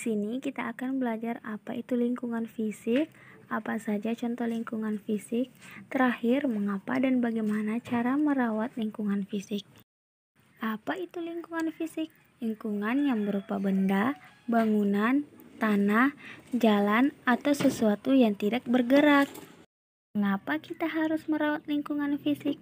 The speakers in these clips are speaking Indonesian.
sini kita akan belajar apa itu lingkungan fisik, apa saja contoh lingkungan fisik, terakhir mengapa dan bagaimana cara merawat lingkungan fisik. Apa itu lingkungan fisik? Lingkungan yang berupa benda, bangunan, tanah, jalan, atau sesuatu yang tidak bergerak. Mengapa kita harus merawat lingkungan fisik?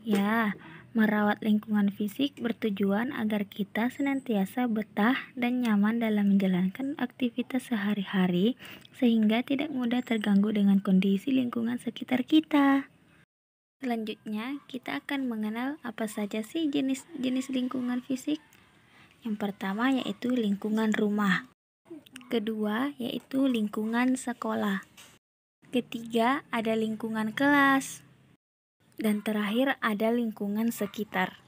Ya, merawat lingkungan fisik bertujuan agar kita senantiasa betah dan nyaman dalam menjalankan aktivitas sehari-hari sehingga tidak mudah terganggu dengan kondisi lingkungan sekitar kita. Selanjutnya, kita akan mengenal apa saja sih jenis-jenis lingkungan fisik. Yang pertama yaitu lingkungan rumah. Kedua yaitu lingkungan sekolah. Ketiga ada lingkungan kelas. Dan terakhir ada lingkungan sekitar.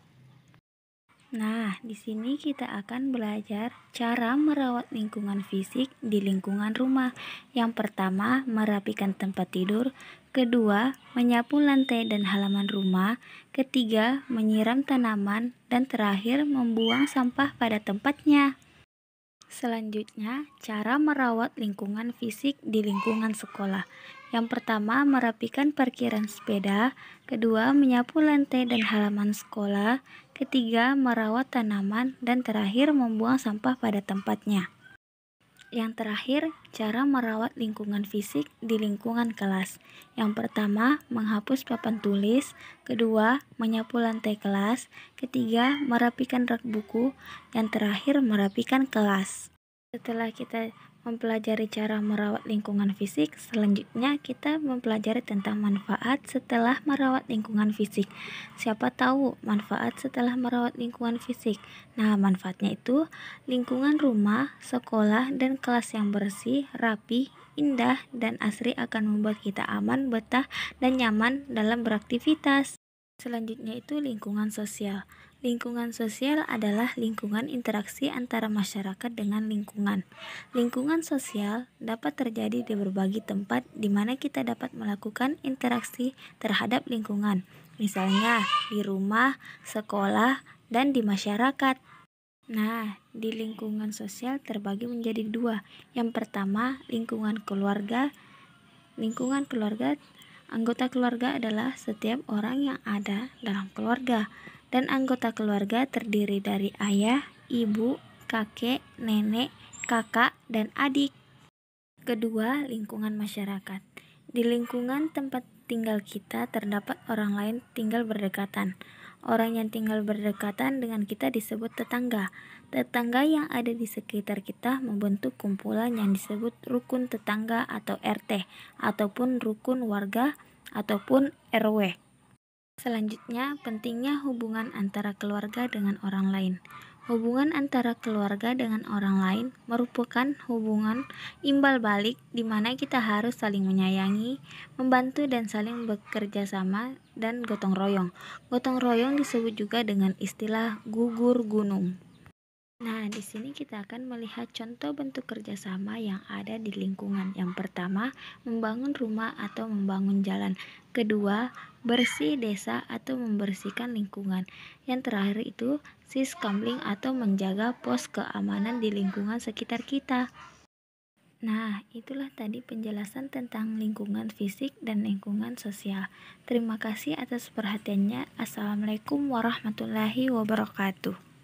Nah, di sini kita akan belajar cara merawat lingkungan fisik di lingkungan rumah. Yang pertama, merapikan tempat tidur. Kedua, menyapu lantai dan halaman rumah. Ketiga, menyiram tanaman. Dan terakhir, membuang sampah pada tempatnya. Selanjutnya, cara merawat lingkungan fisik di lingkungan sekolah. Yang pertama, merapikan parkiran sepeda. Kedua, menyapu lantai dan halaman sekolah. Ketiga, merawat tanaman. Dan terakhir, membuang sampah pada tempatnya. Yang terakhir, cara merawat lingkungan fisik di lingkungan kelas. Yang pertama, menghapus papan tulis. Kedua, menyapu lantai kelas. Ketiga, merapikan rak buku. Yang terakhir, merapikan kelas. Setelah kita mempelajari cara merawat lingkungan fisik, selanjutnya kita mempelajari tentang manfaat setelah merawat lingkungan fisik. Siapa tahu manfaat setelah merawat lingkungan fisik? Nah, manfaatnya itu lingkungan rumah, sekolah, dan kelas yang bersih, rapi, indah, dan asri akan membuat kita aman, betah, dan nyaman dalam beraktivitas. Selanjutnya itu lingkungan sosial. Lingkungan sosial adalah lingkungan interaksi antara masyarakat dengan lingkungan. Lingkungan sosial dapat terjadi di berbagai tempat di mana kita dapat melakukan interaksi terhadap lingkungan. Misalnya di rumah, sekolah, dan di masyarakat. Nah, di lingkungan sosial terbagi menjadi dua. Yang pertama, lingkungan keluarga. Lingkungan keluarga, anggota keluarga adalah setiap orang yang ada dalam keluarga. Dan anggota keluarga terdiri dari ayah, ibu, kakek, nenek, kakak, dan adik. Kedua, lingkungan masyarakat. Di lingkungan tempat tinggal kita terdapat orang lain tinggal berdekatan. Orang yang tinggal berdekatan dengan kita disebut tetangga. Tetangga yang ada di sekitar kita membentuk kumpulan yang disebut rukun tetangga atau RT, ataupun rukun warga ataupun RW. Selanjutnya, pentingnya hubungan antara keluarga dengan orang lain. Hubungan antara keluarga dengan orang lain merupakan hubungan imbal balik di mana kita harus saling menyayangi, membantu dan saling bekerja sama dan gotong royong. Gotong royong disebut juga dengan istilah gugur gunung. Nah, di sini kita akan melihat contoh bentuk kerjasama yang ada di lingkungan. Yang pertama, membangun rumah atau membangun jalan. Kedua, bersih desa atau membersihkan lingkungan. Yang terakhir itu, siskamling atau menjaga pos keamanan di lingkungan sekitar kita. Nah, itulah tadi penjelasan tentang lingkungan fisik dan lingkungan sosial. Terima kasih atas perhatiannya. Assalamualaikum warahmatullahi wabarakatuh.